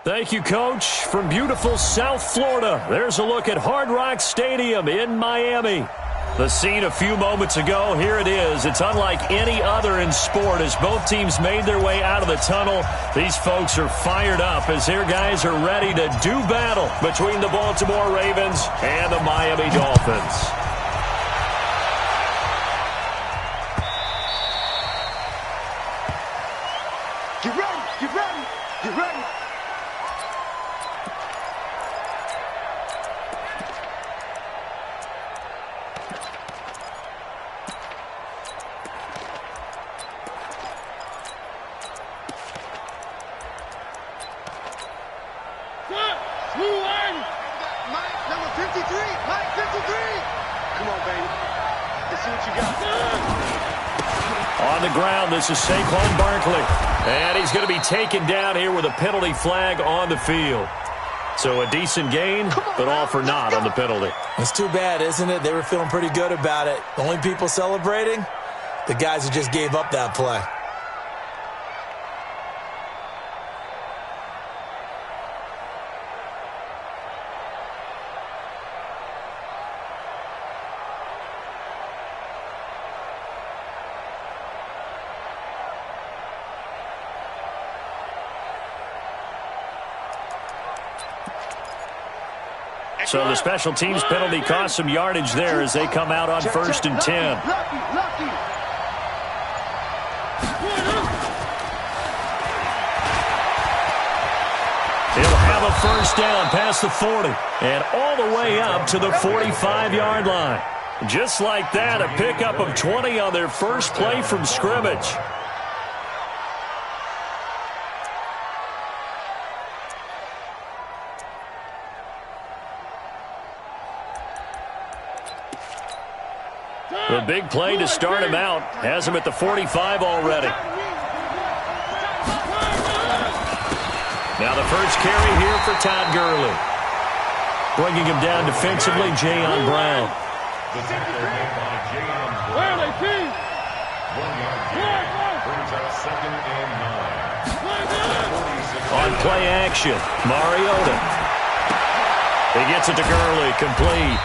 Thank you, Coach. From beautiful South Florida, there's a look at Hard Rock Stadium in Miami. The scene a few moments ago, here it is. It's unlike any other in sport as both teams made their way out of the tunnel. These folks are fired up as their guys are ready to do battle between the Baltimore Ravens and the Miami Dolphins. Get ready, get ready, get ready. Mike, number 53, Mike 53. Come on, baby. Let's see what you got. On the ground, this is Saquon Barkley. And he's going to be taken down here with a penalty flag on the field. So a decent gain, but all for naught on the penalty. It's too bad, isn't it? They were feeling pretty good about it. The only people celebrating? The guys who just gave up that play. So the special teams penalty cost some yardage there as they come out on 1st and 10. He'll have a first down past the 40 and all the way up to the 45-yard line. Just like that, a pickup of 20 on their first play from scrimmage. The big play to start him out has him at the 45 already. Now the first carry here for Todd Gurley. Bringing him down defensively, Jayon Brown. On play action, Mariota. He gets it to Gurley, complete.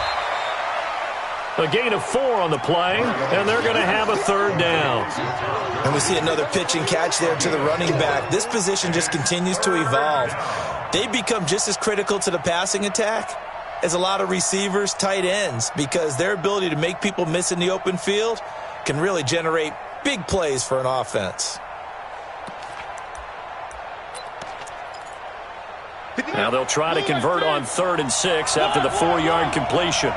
A gain of 4 on the play, and they're going to have a third down. And we see another pitch and catch there to the running back. This position just continues to evolve. They become just as critical to the passing attack as a lot of receivers, tight ends, because their ability to make people miss in the open field can really generate big plays for an offense. Now they'll try to convert on 3rd and 6 after the 4-yard completion.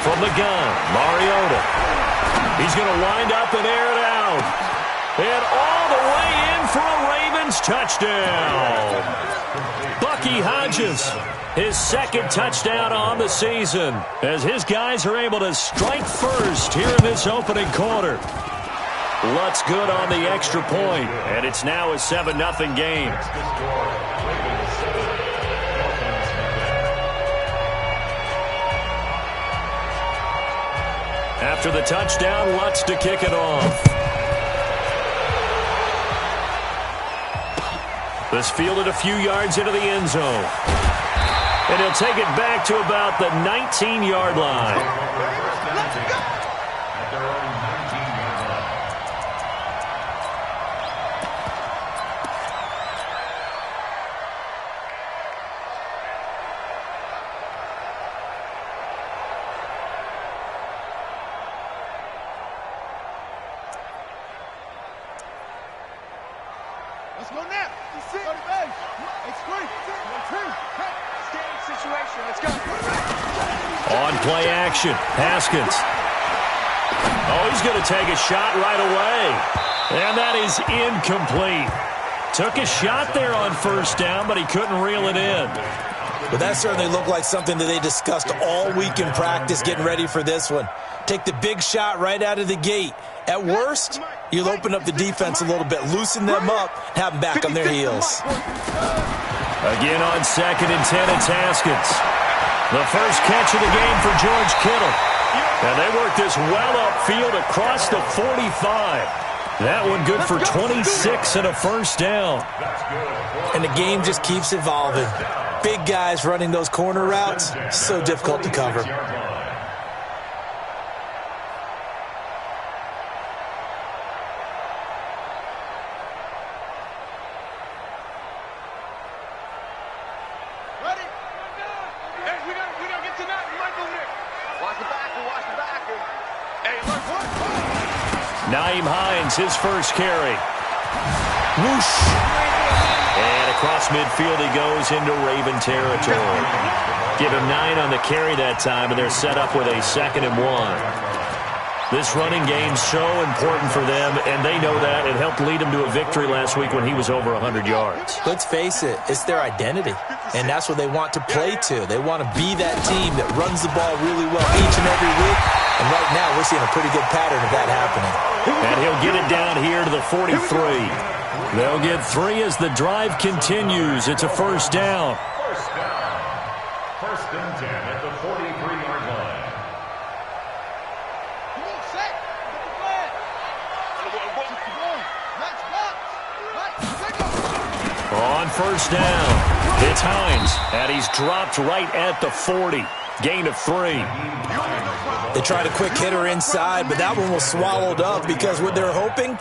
From the gun, Mariota. He's going to wind up and air it out. And all the way in for a Ravens touchdown. Bucky Hodges, his 2nd touchdown on the season, as his guys are able to strike first here in this opening quarter. Lutz good on the extra point, and it's now a 7-0 game. After the touchdown, Lutz to kick it off. This fielded a few yards into the end zone. And he'll take it back to about the 19-yard line. Let's go now. That's it. Go to base. It's 3. 1, 2. Standing situation. Let's go. On play action, Haskins. Oh, he's going to take a shot right away. And that is incomplete. Took a shot there on 1st down, but he couldn't reel it in. But that certainly looked like something that they discussed all week in practice getting ready for this one. Take the big shot right out of the gate. At worst, you'll open up the defense a little bit, loosen them up, have them back on their heels. Again on 2nd and 10, it's Haskins. The first catch of the game for George Kittle. And they work this well upfield across the 45. That one good for 26 and a first down. And the game just keeps evolving. Big guys running those corner routes, so difficult to cover. Nyheim Hines, his first carry. Whoosh. And across midfield he goes into Raven territory. Give him 9 on the carry that time, and they're set up with a 2nd and 1. This running game's so important for them, and they know that. It helped lead them to a victory last week when he was over 100 yards. Let's face it, it's their identity, and that's what they want to play to. They want to be that team that runs the ball really well each and every week, and right now we're seeing a pretty good pattern of that happening. And he'll get it down here to the 43. They'll get 3 as the drive continues. It's a first down. First and 10 at the 43-yard line. On first down, it's Hines, and he's dropped right at the 40. Gain of 3. They tried a quick hitter inside, but that one was swallowed up because what they're hoping,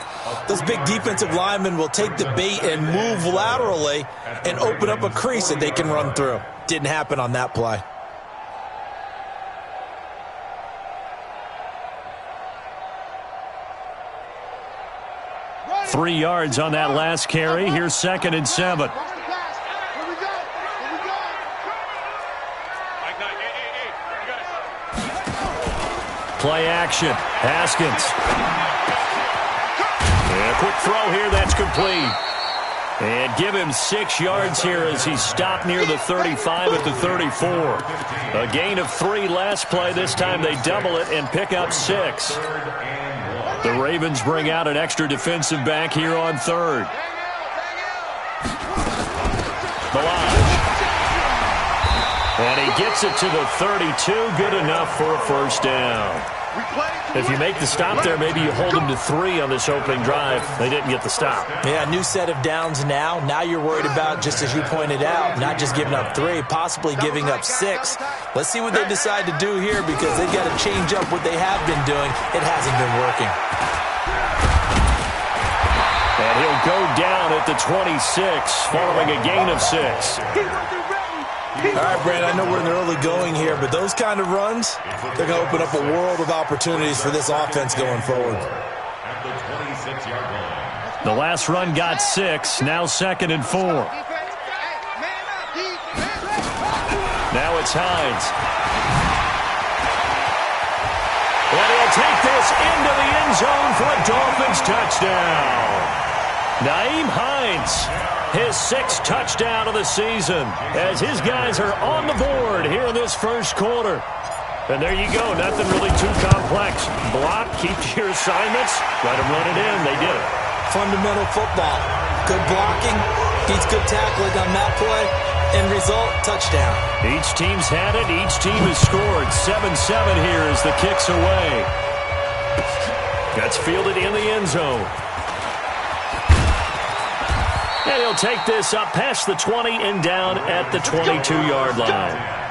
those big defensive linemen will take the bait and move laterally and open up a crease that they can run through. Didn't happen on that play. Right. 3 yards on that last carry. Here's 2nd and 7. Play action. Haskins. And a quick throw here. That's complete. And give him 6 yards here as he stopped near the 35 at the 34. A gain of 3 last play. This time they double it and pick up 6. The Ravens bring out an extra defensive back here on 3rd. Balaj. And he gets it to the 32. Good enough for a first down. If you make the stop there, maybe you hold them to 3 on this opening drive. They didn't get the stop. Yeah, new set of downs now. Now you're worried about, just as you pointed out, not just giving up 3, possibly giving up 6. Let's see what they decide to do here because they've got to change up what they have been doing. It hasn't been working. And he'll go down at the 26 following a gain of 6. All right, Brandon, I know we're in the early going here, but those kind of runs, they're going to open up a world of opportunities for this offense going forward. At the 26-yard line. The last run got 6, now 2nd and 4. Now it's Hines. And he'll take this into the end zone for a Dolphins touchdown. Nyheim Hines, his 6th touchdown of the season, as his guys are on the board here in this first quarter. And there you go, nothing really too complex. Block, keep to your assignments, let them run it in. They did it. Fundamental football. Good blocking, beats good tackling on that play. End result, touchdown. Each team's had it. Each team has scored. 7-7 here as the kick's away. That's fielded in the end zone. And he'll take this up past the 20 and down at the 22-yard line.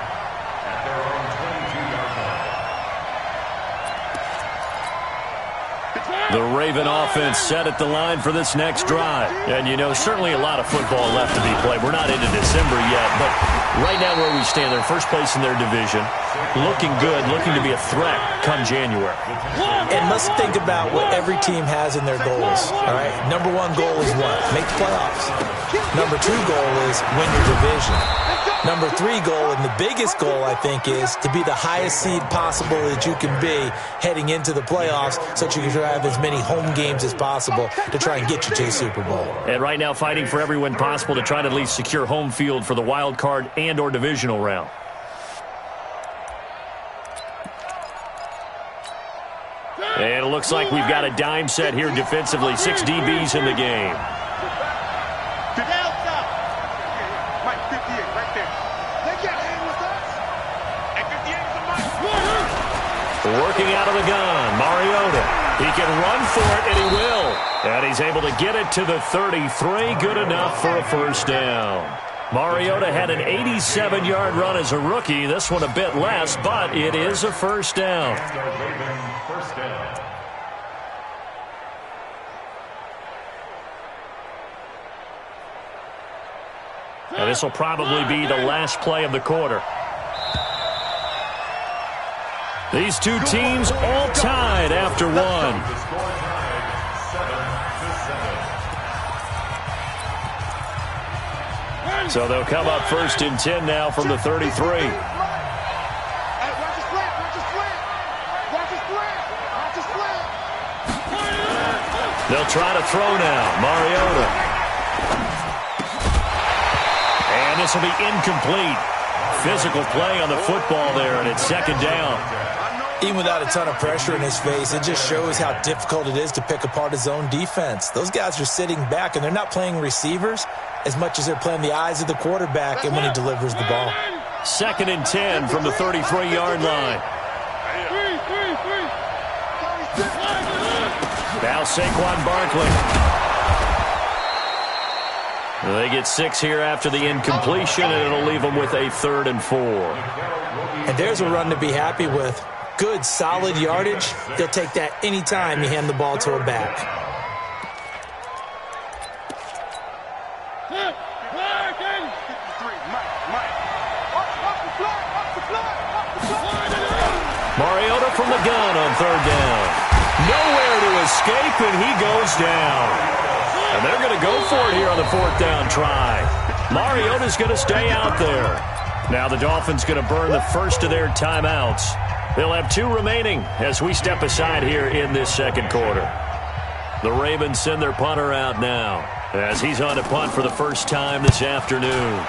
The Raven offense set at the line for this next drive. And, you know, certainly a lot of football left to be played. We're not into December yet, but right now where we stand, they're first place in their division. Looking good, looking to be a threat come January. And let's think about what every team has in their goals, all right? Number 1 goal is what? Make the playoffs. Number 2 goal is win your division. Number 3 goal, and the biggest goal, I think, is to be the highest seed possible that you can be heading into the playoffs so that you can have as many home games as possible to try and get you to the Super Bowl. And right now fighting for every win possible to try to at least secure home field for the wild card and or divisional round. And it looks like we've got a dime set here defensively. 6 DBs in the game. working out of the gun. Mariota. He can run for it, and he will. And he's able to get it to the 33. Good enough for a first down. Mariota had an 87-yard run as a rookie. This one a bit less, but it is a first down. First down. And this will probably be the last play of the quarter. These two teams all tied after one. The score tied 7-7. So they'll come up first and 10 now from the 33. Hey, watch the slant, watch the slant. Watch the slant, watch the slant. They'll try to throw now. Mariota. And this will be incomplete. Physical play on the football there, and it's second down. Even without a ton of pressure in his face, it just shows how difficult it is to pick apart his own defense. Those guys are sitting back, and they're not playing receivers as much as they're playing the eyes of the quarterback and when he delivers the ball. Second and 10 from the 33-yard line. Now Saquon Barkley. They get 6 here after the incompletion, and it'll leave them with a 3rd and 4. And there's a run to be happy with. Good, solid yardage. They'll take that anytime you hand the ball to a back. Mariota from the gun on 3rd down. Nowhere to escape, and he goes down. And they're going to go for it here on the 4th down try. Mariota's going to stay out there. Now the Dolphins going to burn the first of their timeouts. They'll have 2 remaining as we step aside here in this second quarter. The Ravens send their punter out now as he's on to punt for the first time this afternoon.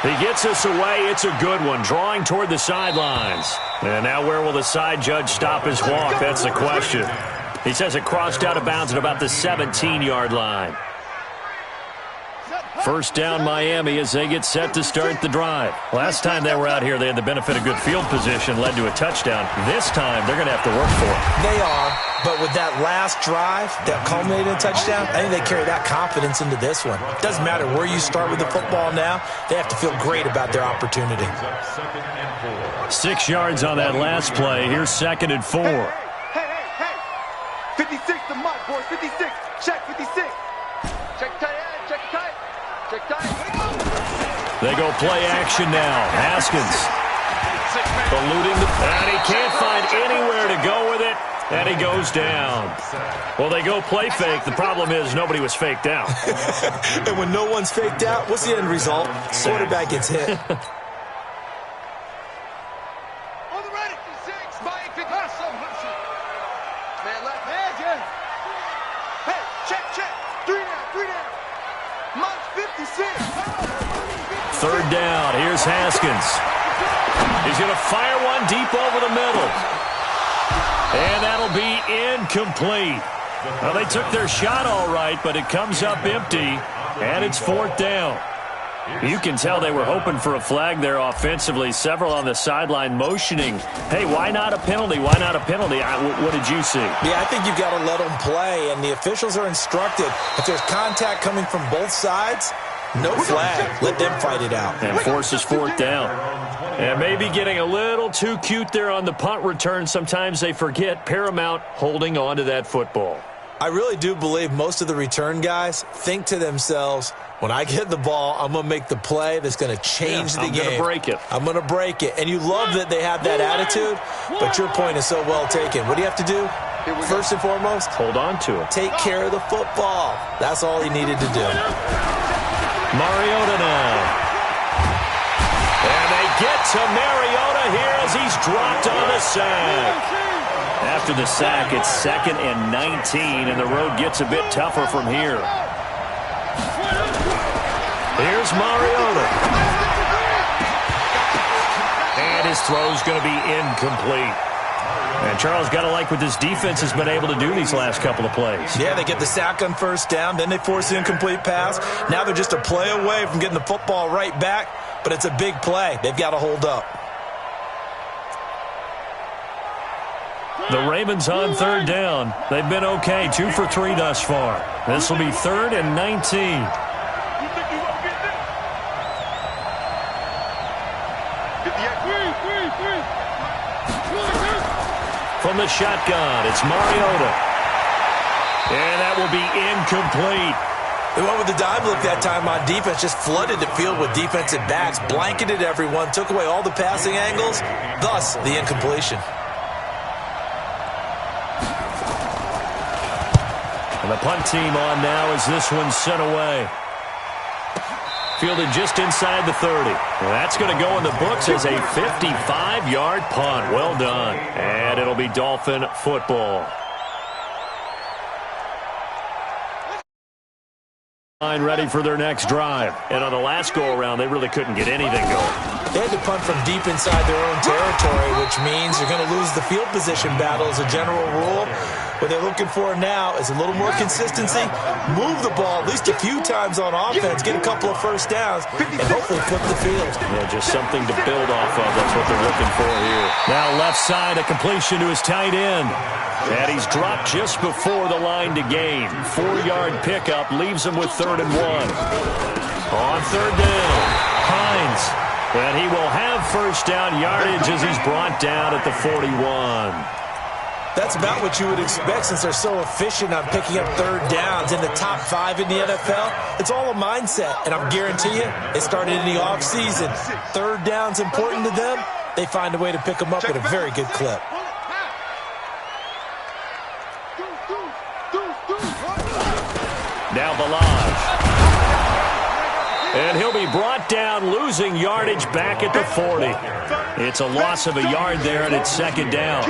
He gets us away. It's a good one, drawing toward the sidelines. And now where will the side judge stop his walk? That's the question. He says it crossed out of bounds at about the 17-yard line. First down Miami as they get set to start the drive. Last time they were out here, they had the benefit of good field position, led to a touchdown. This time, they're going to have to work for it. They are, but with that last drive that culminated in a touchdown, I think they carry that confidence into this one. Doesn't matter where you start with the football now, they have to feel great about their opportunity. 6 yards on that last play. Here's 2nd and 4. Hey. 56 to Mike, boys. 56. Check 56. Check tight end. Check tight. Check tight. They go play action now. Haskins eluding and he can't find anywhere to go with it, and he goes down. Well, they go play fake. The problem is nobody was faked out. And when no one's faked out, what's the end result? Quarterback gets hit. On the ready. 56. Mike 56. Man, left hand. Hey, check. 3 down. Mike 56. 3rd down. Here's Haskins. He's going to fire one deep over the middle. And that'll be incomplete. Well, they took their shot all right, but it comes up empty, and it's 4th down. You can tell they were hoping for a flag there offensively. Several on the sideline motioning, hey, why not a penalty? Why not a penalty? What did you see? Yeah, I think you've got to let them play, and the officials are instructed. If there's contact coming from both sides, no flag. Let them fight it out. And forces 4th down. And maybe getting a little too cute there on the punt return. Sometimes they forget Paramount holding on to that football. I really do believe most of the return guys think to themselves, when I get the ball, I'm going to make the play that's going to change the game. I'm going to break it. I'm going to break it. And you love that they have that attitude, but your point is so well taken. What do you have to do? First and foremost, hold on to it. Take care of the football. That's all he needed to do. Mariota now. And they get to Mariota here as he's dropped on the sack. After the sack, it's 2nd and 19, and the road gets a bit tougher from here. Here's Mariota. And his throw's going to be incomplete. And Charles, got to like what this defense has been able to do these last couple of plays. Yeah, they get the sack on 1st down, then they force the incomplete pass. Now they're just a play away from getting the football right back, but it's a big play. They've got to hold up. The The Ravens on third down. They've been okay, 2 for 3 thus far. This will be 3rd and 19. From the shotgun, it's Mariota. And that will be incomplete. They went with the dime look that time on defense, just flooded the field with defensive backs, blanketed everyone, took away all the passing angles, thus the incompletion. And the punt team on now as this one's sent away. Fielded just inside the 30. Well, that's going to go in the books as a 55-yard punt. Well done. And it'll be Dolphin football. Ready for their next drive. And on the last go-around, they really couldn't get anything going. They had to punt from deep inside their own territory, which means you're going to lose the field position battle as a general rule. What they're looking for now is a little more consistency, move the ball at least a few times on offense, get a couple of first downs, and hopefully flip the field. Yeah, just something to build off of. That's what they're looking for here. Now left side, a completion to his tight end. And he's dropped just before the line to gain. 4-yard pickup leaves him with 3rd and 1. On 3rd down, Hines. And he will have first down yardage as he's brought down at the 41. That's about what you would expect since they're so efficient on picking up 3rd downs in the top 5 in the NFL. It's all a mindset, and I'm guarantee you, it started in the offseason. 3rd down's important to them. They find a way to pick them up at a very good clip. Now Balaj. And he'll be brought down, losing yardage back at the 40. It's a loss of a yard there, and it's 2nd down.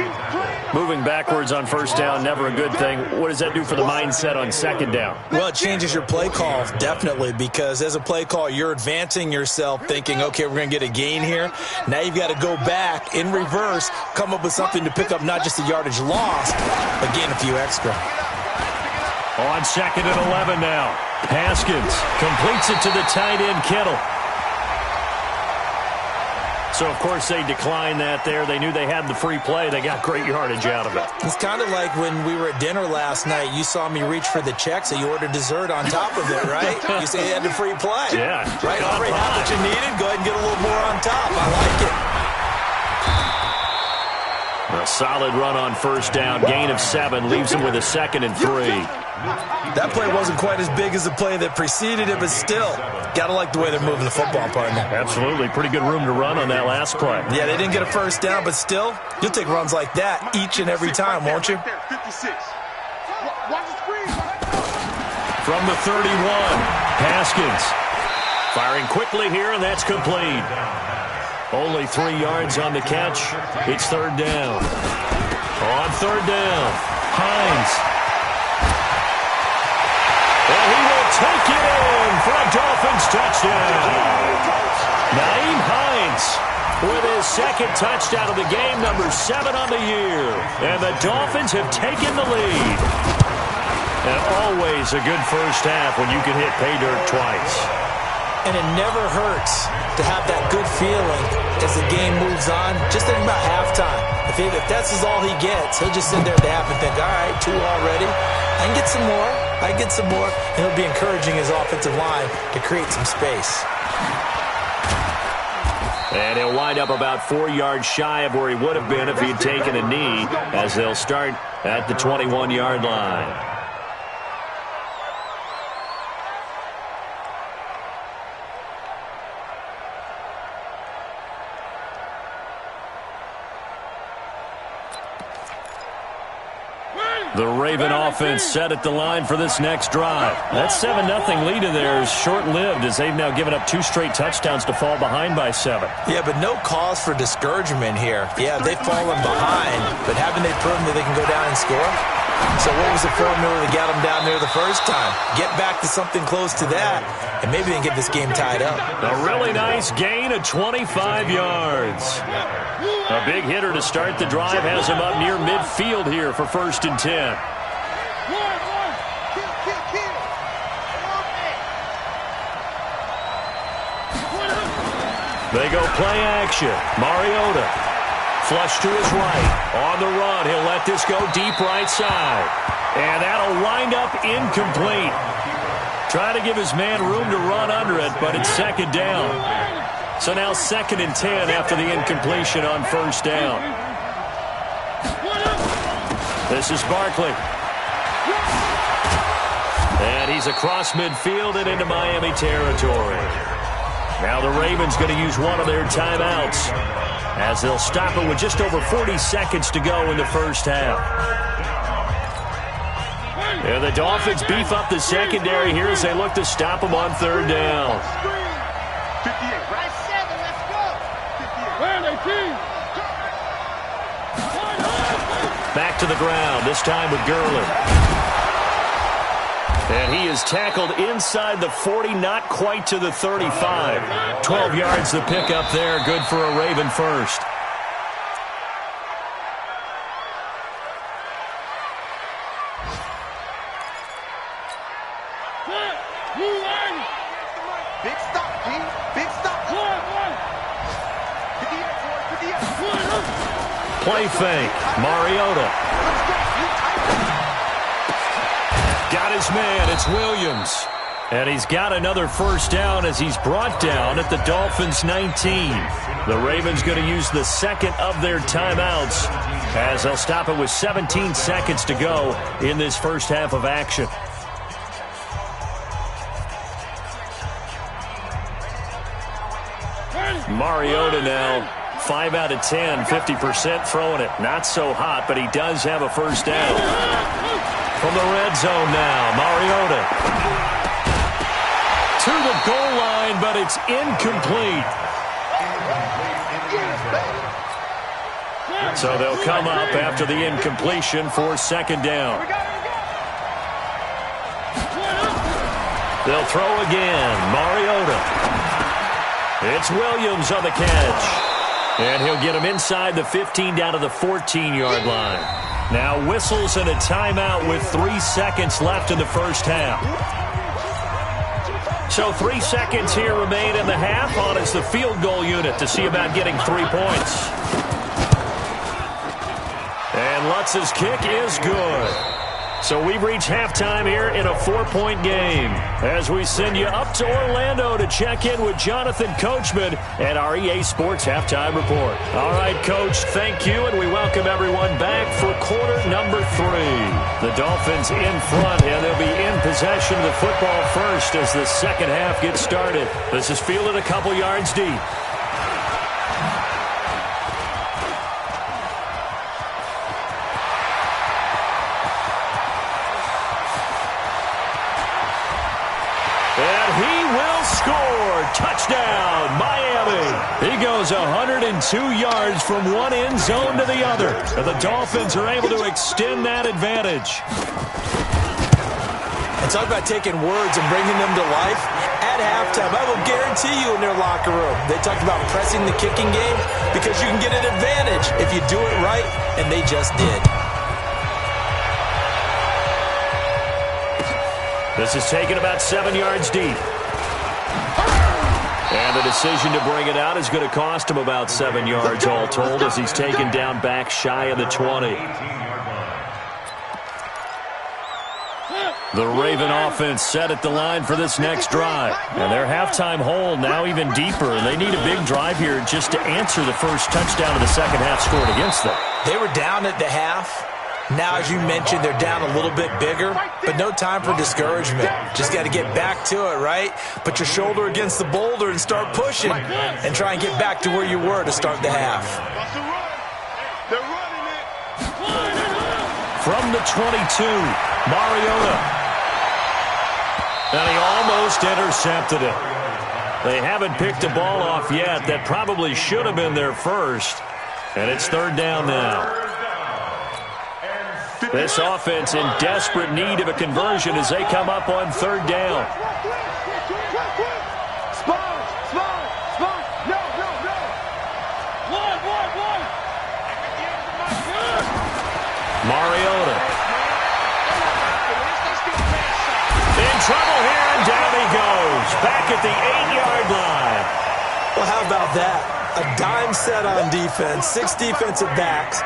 Moving backwards on 1st down, never a good thing. What does that do for the mindset on 2nd down? Well, it changes your play call, definitely, because as a play call, you're advancing yourself thinking, okay, we're going to get a gain here. Now you've got to go back in reverse, come up with something to pick up not just the yardage lost, but gain a few extra. On 2nd and 11 now. Haskins completes it to the tight end, Kittle. So, of course, they declined that there. They knew they had the free play. They got great yardage out of it. It's kind of like when we were at dinner last night. You saw me reach for the check, so you ordered dessert on top of it, right? You say you had the free play. Yeah. Right, already had what you needed. Go ahead and get a little more on top. I like it. A solid run on 1st down. Gain of 7 leaves him with a 2nd and 3. That play wasn't quite as big as the play that preceded it, but still, got to like the way they're moving the football, partner. Absolutely. Pretty good room to run on that last play. Yeah, they didn't get a 1st down, but still, you'll take runs like that each and every time, won't you? 56. Watch the screen. From the 31, Haskins. Firing quickly here, and that's complete. Only 3 yards on the catch. It's 3rd down. On 3rd down, Hines. And he will take it in for a Dolphins touchdown. Naeem Hines with his 2nd touchdown of the game, number 7 on the year. And the Dolphins have taken the lead. And always a good first half when you can hit pay dirt twice. And it never hurts to have that good feeling as the game moves on. Just think about halftime. If that's all he gets, he'll just sit there at the half and think, all right, 2 already. I can get some more. I can get some more. And he'll be encouraging his offensive line to create some space. And he'll wind up about 4 yards shy of where he would have been if he had taken a knee, as they'll start at the 21-yard line. The Raven offense set at the line for this next drive. That 7-0 lead of theirs short-lived as they've now given up 2 straight touchdowns to fall behind by 7. Yeah, but no cause for discouragement here. Yeah, they've fallen behind, but haven't they proven that they can go down and score? So what was the formula that got them down there the first time? Get back to something close to that, and maybe they can get this game tied up. A really nice gain of 25 yards. A big hitter to start the drive has him up near midfield here for 1st and 10. They go play action. Mariota. Flush to his right. On the run, he'll let this go deep right side. And that'll wind up incomplete. Trying to give his man room to run under it, but it's second down. So now 2nd and 10 after the incompletion on first down. This is Barkley. And he's across midfield and into Miami territory. Now the Ravens going to use one of their timeouts as they'll stop it with just over 40 seconds to go in the first half. And the Dolphins beef up the secondary here as they look to stop them on third down. 58, right? 7, let's go. 58. Back to the ground, this time with Gurley. And he is tackled inside the 40, not quite to the 35. 12 yards the pick up there, good for a Raven first. Big stop, King. Big stop. 58. Play fake, Mariota. Got his man, it's Williams. And he's got another first down as he's brought down at the Dolphins' 19. The Ravens going to use the second of their timeouts as they'll stop it with 17 seconds to go in this first half of action. Mariota now 5 out of 10, 50% throwing it. Not so hot, but he does have a first down. From the red zone now, Mariota. To the goal line, but it's incomplete. So they'll come up after the incompletion for second down. They'll throw again, Mariota. It's Williams on the catch. And he'll get him inside the 15 down to the 14-yard line. Now whistles and a timeout with 3 seconds left in the first half. So 3 seconds here remain in the half. On is the field goal unit to see about getting 3 points. And Lutz's kick is good. So we've reached halftime here in a 4-point game as we send you up to Orlando to check in with Jonathan Coachman at our EA Sports Halftime Report. All right, Coach, thank you, and we welcome everyone back for quarter number 3. The Dolphins in front, and they'll be in possession of the football first as the second half gets started. This is fielded a couple yards deep. Touchdown, Miami. He goes 102 yards from one end zone to the other. And the Dolphins are able to extend that advantage. And talk about taking words and bringing them to life. At halftime, I will guarantee you in their locker room, they talked about pressing the kicking game because you can get an advantage if you do it right, and they just did. This is taken about 7 yards deep. And the decision to bring it out is going to cost him about 7 yards all told as he's taken down back shy of the 20. The Raven offense set at the line for this next drive. And their halftime hole now even deeper. They need a big drive here just to answer the first touchdown of the second half scored against them. They were down at the half. Now, as you mentioned, they're down a little bit bigger, but no time for discouragement. Just got to get back to it, right? Put your shoulder against the boulder and start pushing and try and get back to where you were to start the half. They're running it. From the 22, Mariota. And he almost intercepted it. They haven't picked a ball off yet. That probably should have been their first. And it's third down now. This offense in desperate need of a conversion as they come up on third down. Mariota. In trouble here, and down he goes. Back at the 8-yard line. Well, how about that? A dime set on defense, 6 defensive backs.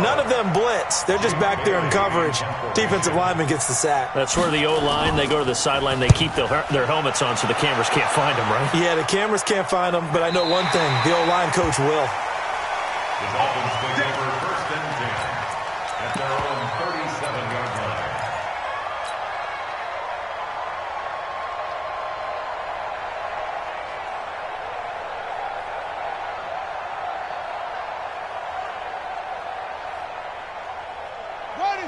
None of them blitz. They're just back there in coverage. Defensive lineman gets the sack. That's where the O-line, they go to the sideline, they keep their helmets on so the cameras can't find them, right? Yeah, the cameras can't find them, but I know one thing. The O-line coach will. The Dolphins take over 1st and 10 at their own 37-yard line.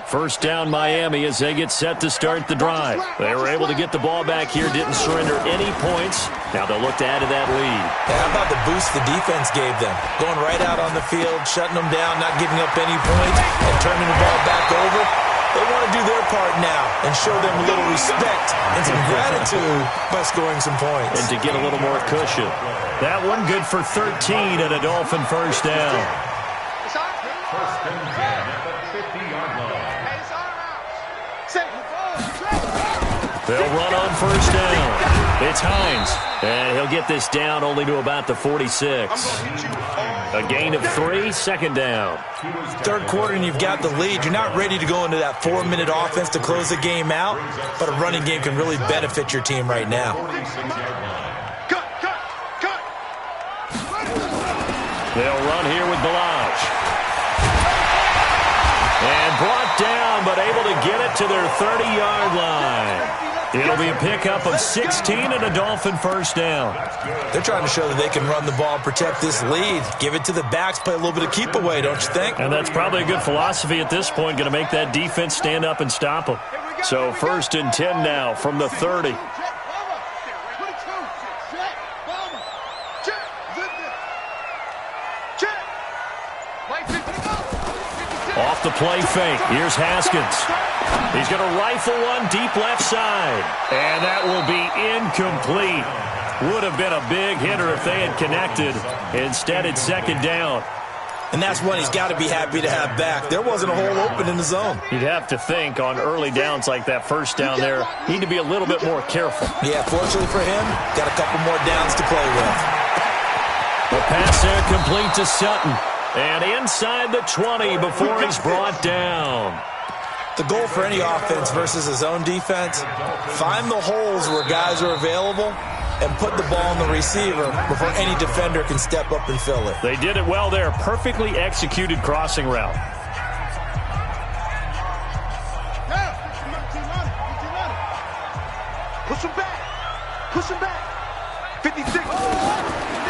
First down Miami as they get set to start the drive. They were able to get the ball back here, didn't surrender any points. Now they'll look to add to that lead. How about the boost the defense gave them? Going right out on the field, shutting them down, not giving up any points, and turning the ball back over. They want to do their part now and show them a little respect and some gratitude by scoring some points. And to get a little more cushion. That one good for 13 at a Dolphin first down. 1st and 10 at the 50-yard line. They'll run on first down. It's Hines. And he'll get this down only to about the 46. A gain of 3, second down. Third quarter and you've got the lead. You're not ready to go into that 4-minute offense to close the game out, but a running game can really benefit your team right now. They'll run here with Balaj. And brought down, but able to get it to their 30-yard line. It'll be a pickup of 16 and a Dolphin first down. They're trying to show that they can run the ball and protect this lead. Give it to the backs, play a little bit of keep away, don't you think? And that's probably a good philosophy at this point, going to make that defense stand up and stop them. So 1st and 10 now from the 30. Off the play fake. Here's Haskins. He's going to rifle one deep left side. And that will be incomplete. Would have been a big hitter if they had connected. Instead, it's second down. And that's one he's got to be happy to have back. There wasn't a hole open in the zone. You'd have to think on early downs like that first down there, need to be a little bit more careful. Yeah, fortunately for him, got a couple more downs to play with. The pass there complete to Sutton. And inside the 20 before he's brought down. The goal for any offense versus his own defense, find the holes where guys are available and put the ball on the receiver before any defender can step up and fill it. They did it well there. Perfectly executed crossing route. Push him back. Push him back. 56.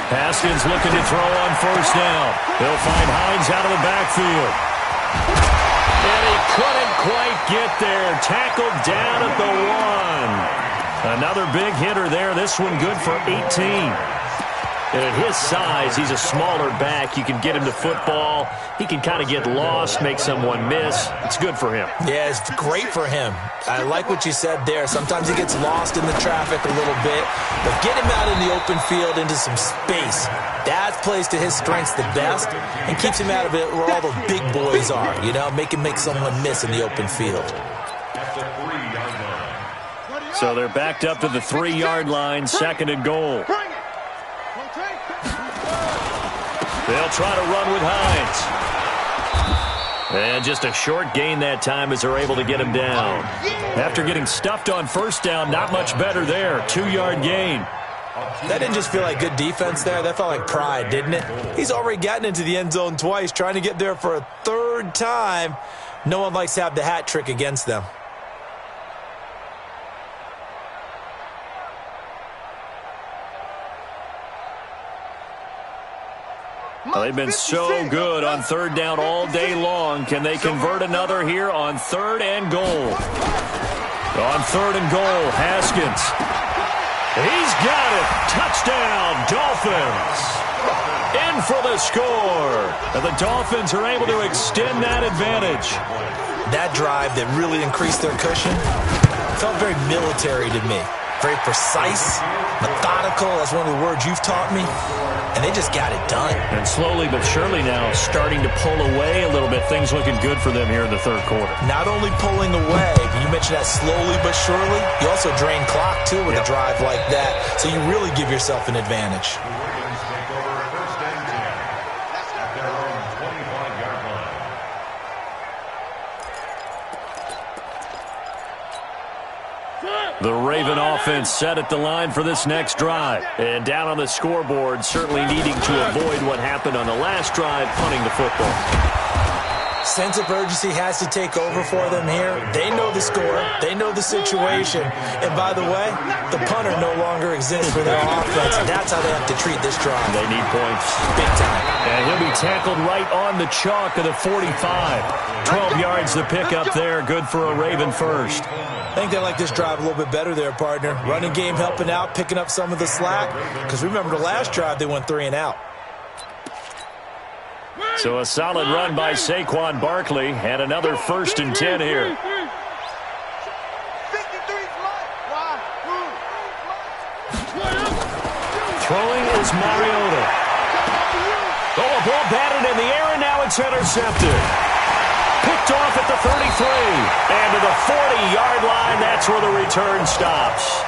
Haskins looking to throw on first down. He'll find Hines out of the backfield. And he couldn't quite get there. Tackled down at the 1. Another big hitter there. This one good for 18. And at his size, he's a smaller back. You can get him to football. He can kind of get lost, make someone miss. It's good for him. Yeah, it's great for him. I like what you said there. Sometimes he gets lost in the traffic a little bit, but get him out in the open field into some space. That plays to his strengths the best and keeps him out of it where all the big boys are, you know, make someone miss in the open field. So they're backed up to the 3-yard line, second and goal. They'll try to run with Hines. And just a short gain that time as they're able to get him down. After getting stuffed on first down, not much better there. 2-yard gain. That didn't just feel like good defense there. That felt like pride, didn't it? He's already gotten into the end zone twice, trying to get there for a 3rd time. No one likes to have the hat trick against them. Well, they've been so good on 3rd down all day long. Can they convert another here on 3rd and goal? On 3rd and goal, Haskins. He's got it. Touchdown, Dolphins. In for the score. And the Dolphins are able to extend that advantage. That drive that really increased their cushion felt very military to me. Very precise, methodical. That's one of the words you've taught me. And they just got it done. And slowly but surely now starting to pull away a little bit. Things looking good for them here in the 3rd quarter. Not only pulling away, but you mentioned that slowly but surely. You also drain clock, too, with a drive like that. So you really give yourself an advantage. The Raven offense set at the line for this next drive. And down on the scoreboard, certainly needing to avoid what happened on the last drive, punting the football. Sense of urgency has to take over for them here. They know the score. They know the situation. And by the way, the punter no longer exists for their offense. That's how they have to treat this drive. They need points. Big time. And he'll be tackled right on the chalk of the 45. 12 yards to pick up there. Good for a Raven first. I think they like this drive a little bit better there, partner. Running game helping out, picking up some of the slack. Because remember the last drive, they went 3 and out. So a solid run by Saquon Barkley, and another 1st and 10 here. Throwing is Mariota. Oh, a ball batted in the air, and now it's intercepted. Picked off at the 33. And to the 40-yard line, that's where the return stops.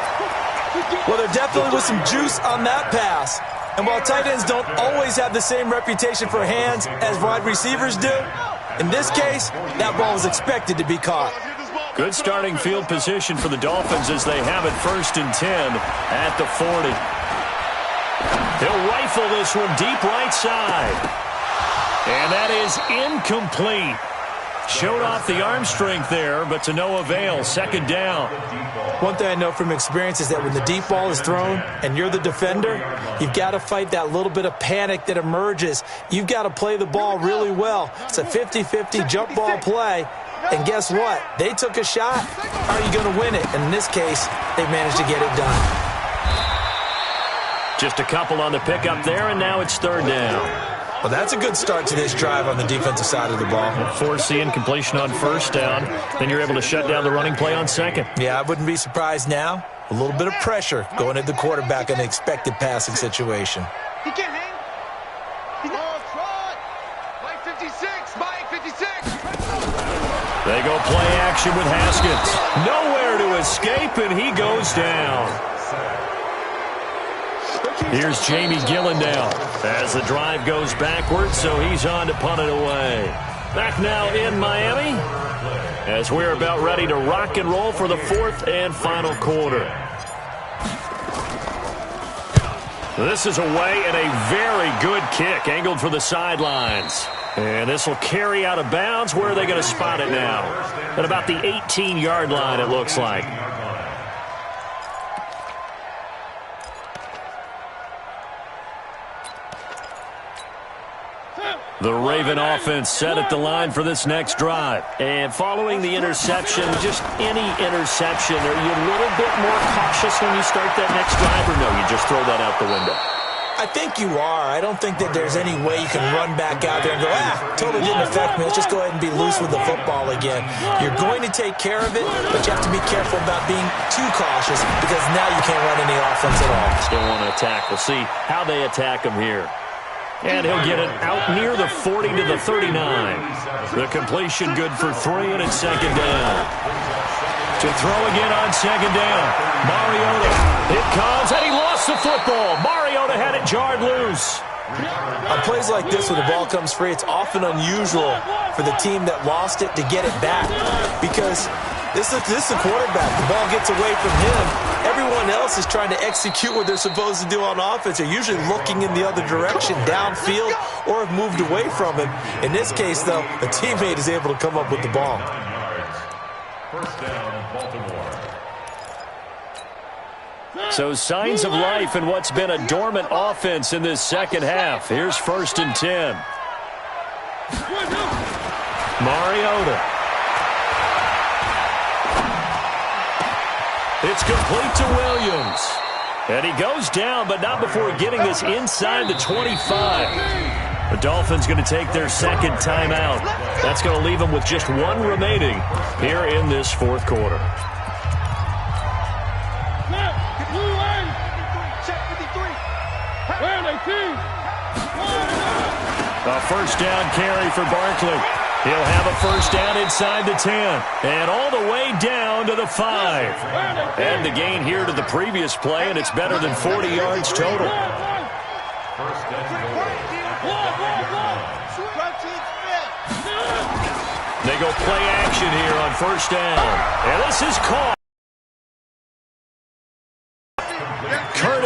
Well, there definitely was some juice on that pass. And while tight ends don't always have the same reputation for hands as wide receivers do, in this case, that ball was expected to be caught. Good starting field position for the Dolphins as they have it 1st and 10 at the 40. He'll rifle this one deep right side. And that is incomplete. Showed off the arm strength there, but to no avail. 2nd down. One thing I know from experience is that when the deep ball is thrown and you're the defender, you've got to fight that little bit of panic that emerges. You've got to play the ball really well. It's a 50-50 jump ball play. And guess what? They took a shot. How are you going to win it? And in this case, they managed to get it done. Just a couple on the pickup there, and now it's 3rd down. Well, that's a good start to this drive on the defensive side of the ball. Force the incompletion on 1st down. Then you're able to shut down the running play on 2nd. Yeah, I wouldn't be surprised now. A little bit of pressure going at the quarterback in an expected passing situation. He can't hang. He's not front. Mike 56. Mike 56. They go play action with Haskins. Nowhere to escape, and he goes down. Here's Jamie Gillendow as the drive goes backwards, so he's on to punt it away. Back now in Miami as we're about ready to rock and roll for the 4th and final quarter. This is away and a very good kick angled for the sidelines. And this will carry out of bounds. Where are they going to spot it now? At about the 18-yard line, it looks like. The Raven offense set at the line for this next drive. And following the interception, just any interception, are you a little bit more cautious when you start that next drive, or no, you just throw that out the window? I think you are. I don't think that there's any way you can run back out there and go, totally didn't affect me. Let's just go ahead and be loose with the football again. You're going to take care of it, but you have to be careful about being too cautious because now you can't run any offense at all. Still want to attack. We'll see how they attack him here. And he'll get it out near the 40 to the 39. The completion good for 3, and it's 2nd down. To throw again on 2nd down. Mariota. It comes, and he lost the football. Mariota had it jarred loose. On plays like this, when the ball comes free, it's often unusual for the team that lost it to get it back. Because this is a quarterback. The ball gets away from him. Everyone else is trying to execute what they're supposed to do on offense. They're usually looking in the other direction, downfield, or have moved away from him. In this case, though, a teammate is able to come up with the ball. 1st down, Baltimore. So signs of life in what's been a dormant offense in this 2nd half. Here's 1st and 10. Mariota. It's complete to Williams. And he goes down, but not before getting this inside the 25. The Dolphins going to take their 2nd timeout. That's going to leave them with just 1 remaining here in this 4th quarter. A 1st down carry for Barkley. He'll have a 1st down inside the 10. And all the way down to the 5. And the gain here to the previous play, and it's better than 40 yards total. They go play action here on 1st down. And this is caught.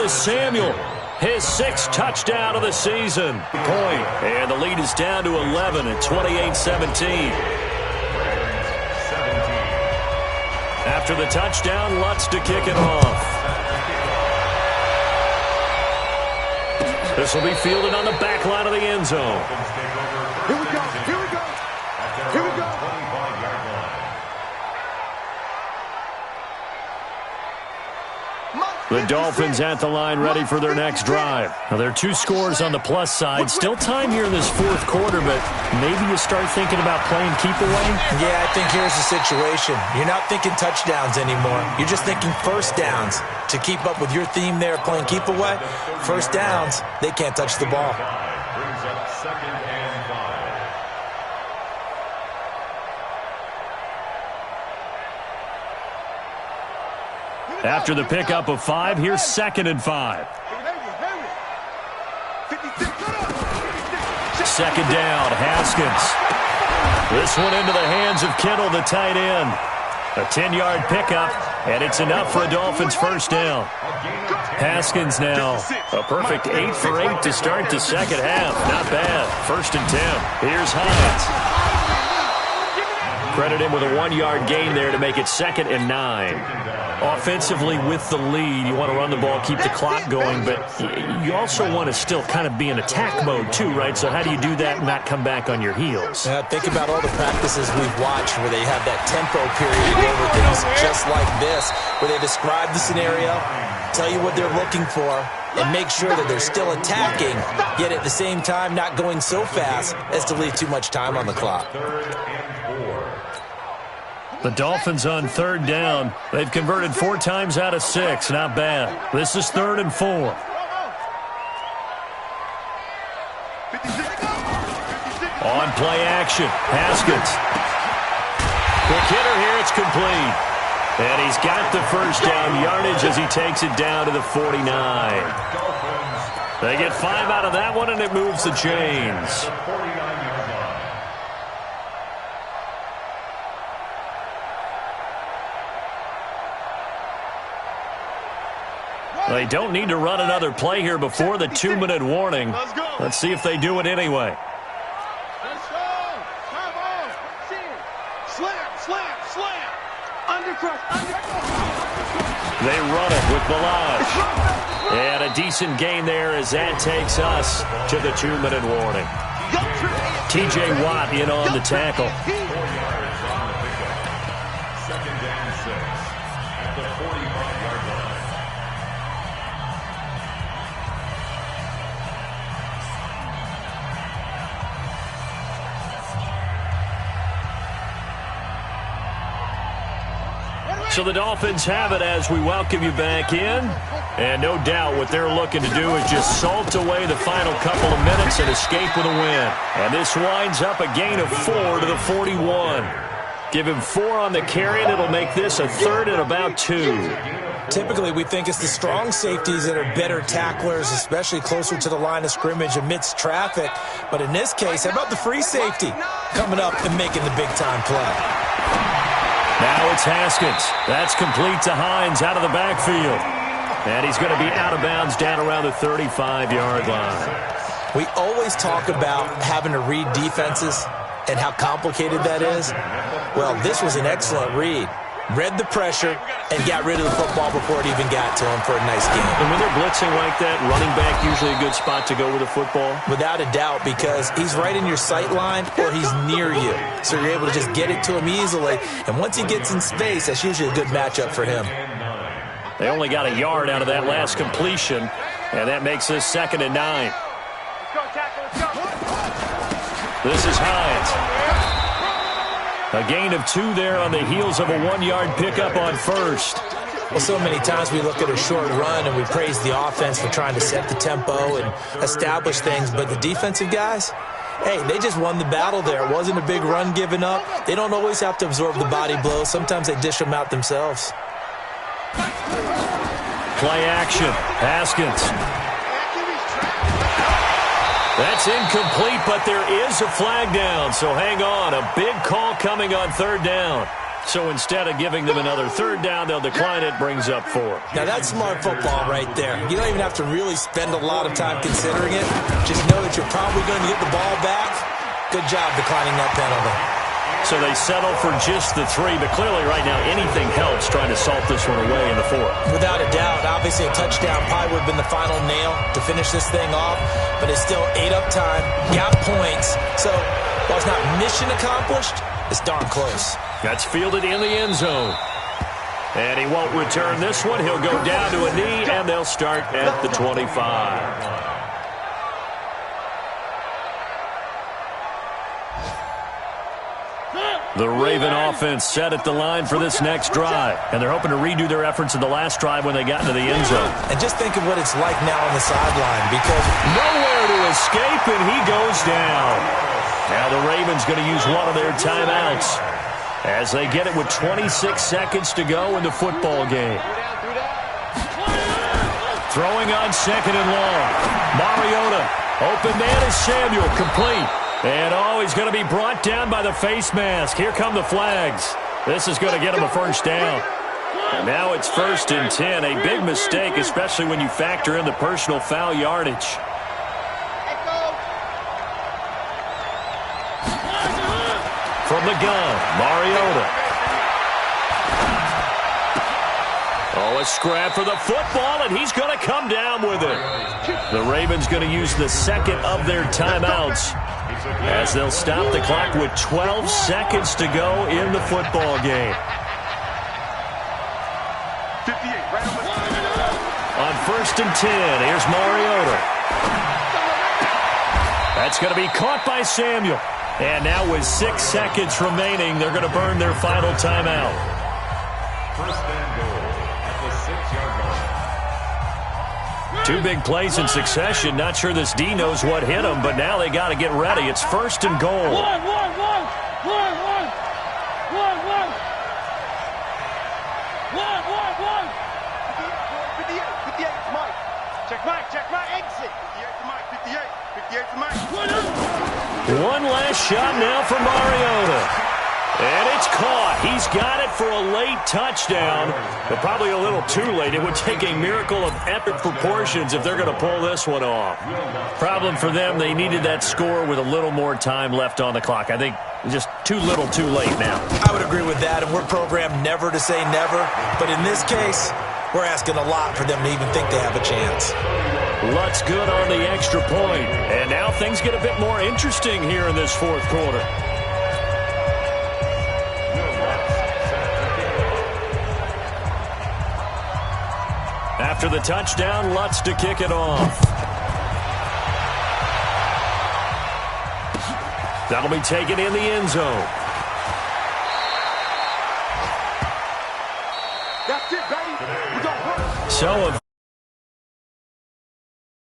Deebo Samuel, his 6th touchdown of the season. Point. And the lead is down to 11 at 28-17. After the touchdown, Lutz to kick it off. This will be fielded on the back line of the end zone. Here we go. Here we go. Here we go. The Dolphins at the line ready for their next drive. Now, there are 2 scores on the plus side. Still time here in this 4th quarter, but maybe you start thinking about playing keep away? Yeah, I think here's the situation. You're not thinking touchdowns anymore. You're just thinking first downs. To keep up with your theme there, playing keep away, first downs, they can't touch the ball. Brings up 2nd and 5. After the pickup of 5, here's 2nd and 5. 2nd down, Haskins. This one into the hands of Kittle, the tight end. A 10-yard pickup, and it's enough for a Dolphins first down. Haskins now, a perfect 8 for 8 to start the second half. Not bad. 1st and 10. Here's Hines. Credit him with a 1-yard gain there to make it 2nd and 9. Offensively with the lead, you want to run the ball, keep the clock going, but you also want to still kind of be in attack mode too, right? So how do you do that and not come back on your heels? Think about all the practices we've watched where they have that tempo period to go over things just like this, where they describe the scenario, tell you what they're looking for, and make sure that they're still attacking, yet at the same time not going so fast as to leave too much time on the clock. The Dolphins on 3rd down. They've converted 4 times out of 6. Not bad. This is 3rd and 4. On play action, Haskins. Quick hitter here, it's complete. And he's got the first down yardage as he takes it down to the 49. They get 5 out of that one, and it moves the chains. They don't need to run another play here before the 2-minute warning. Let's see if they do it anyway. Let's go. Come on. Slam, slam, slam. Undercrush, They run it with Balaj. And a decent gain there as that takes us to the 2-minute warning. T.J. Watt in on the tackle. 2nd and 6 at the 45-yard line. So the Dolphins have it as we welcome you back in. And no doubt what they're looking to do is just salt away the final couple of minutes and escape with a win. And this winds up a gain of 4 to the 41. Give him 4 on the carry, and it'll make this a 3rd and about 2. Typically, we think it's the strong safeties that are better tacklers, especially closer to the line of scrimmage amidst traffic. But in this case, how about the free safety coming up and making the big-time play? Now it's Haskins. That's complete to Hines out of the backfield. And he's going to be out of bounds down around the 35-yard line. We always talk about having to read defenses and how complicated that is. Well, this was an excellent read. Read the pressure and got rid of the football before it even got to him for a nice game. And when they're blitzing like that, running back usually a good spot to go with the football? Without a doubt, because he's right in your sight line or he's near you. So you're able to just get it to him easily. And once he gets in space, that's usually a good matchup for him. They only got a yard out of that last completion, and that makes this 2nd and 9. This is Hines. A gain of 2 there on the heels of a 1-yard pickup on 1st. Well, so many times we look at a short run and we praise the offense for trying to set the tempo and establish things, but the defensive guys, hey, they just won the battle there. It wasn't a big run given up. They don't always have to absorb the body blows. Sometimes they dish them out themselves. Play action. Haskins. That's incomplete, but there is a flag down, so hang on. A big call coming on 3rd down. So instead of giving them another third down, they'll decline it, brings up 4. Now, that's smart football right there. You don't even have to really spend a lot of time considering it. Just know that you're probably going to get the ball back. Good job declining that penalty. So they settle for just the 3, but clearly right now anything helps trying to salt this one away in the 4th. Without a doubt, obviously a touchdown probably would have been the final nail to finish this thing off, but it's still ate up time, got points. So while it's not mission accomplished, it's darn close. That's fielded in the end zone. And he won't return this one. He'll go down to a knee, and they'll start at the 25. The Raven offense set at the line for this next drive, and they're hoping to redo their efforts in the last drive when they got into the end zone. And just think of what it's like now on the sideline, because nowhere to escape, and he goes down. Now the Ravens going to use one of their timeouts as they get it with 26 seconds to go in the football game. Throwing on 2nd and long. Mariota, open man is Samuel, complete. And, he's going to be brought down by the face mask. Here come the flags. This is going to get him a first down. And now it's 1st and 10. A big mistake, especially when you factor in the personal foul yardage. From the gun, Mariota. A scrap for the football, and he's going to come down with it. The Ravens going to use the 2nd of their timeouts as they'll stop the clock with 12 seconds to go in the football game. On 1st and 10, here's Mariota. That's going to be caught by Samuel. And now with 6 seconds remaining, they're going to burn their final timeout. 1st and goal at the 6-yard line. 2 big plays in succession. Not sure this D knows what hit him, but now they got to get ready. It's 1st and goal. One. 58, Mike. Check Mike, exit. 58 to Mike, 58 to Mike. One last shot now for Mariota. And it's caught. He's got it for a late touchdown, but probably a little too late. It would take a miracle of epic proportions if they're going to pull this one off. Problem for them, they needed that score with a little more time left on the clock. I think just too little too late now. I would agree with that, and we're programmed never to say never. But in this case, we're asking a lot for them to even think they have a chance. Lutz good on the extra point. And now things get a bit more interesting here in this 4th quarter. After the touchdown, Lutz to kick it off. That'll be taken in the end zone. That's it, baby. We don't work. So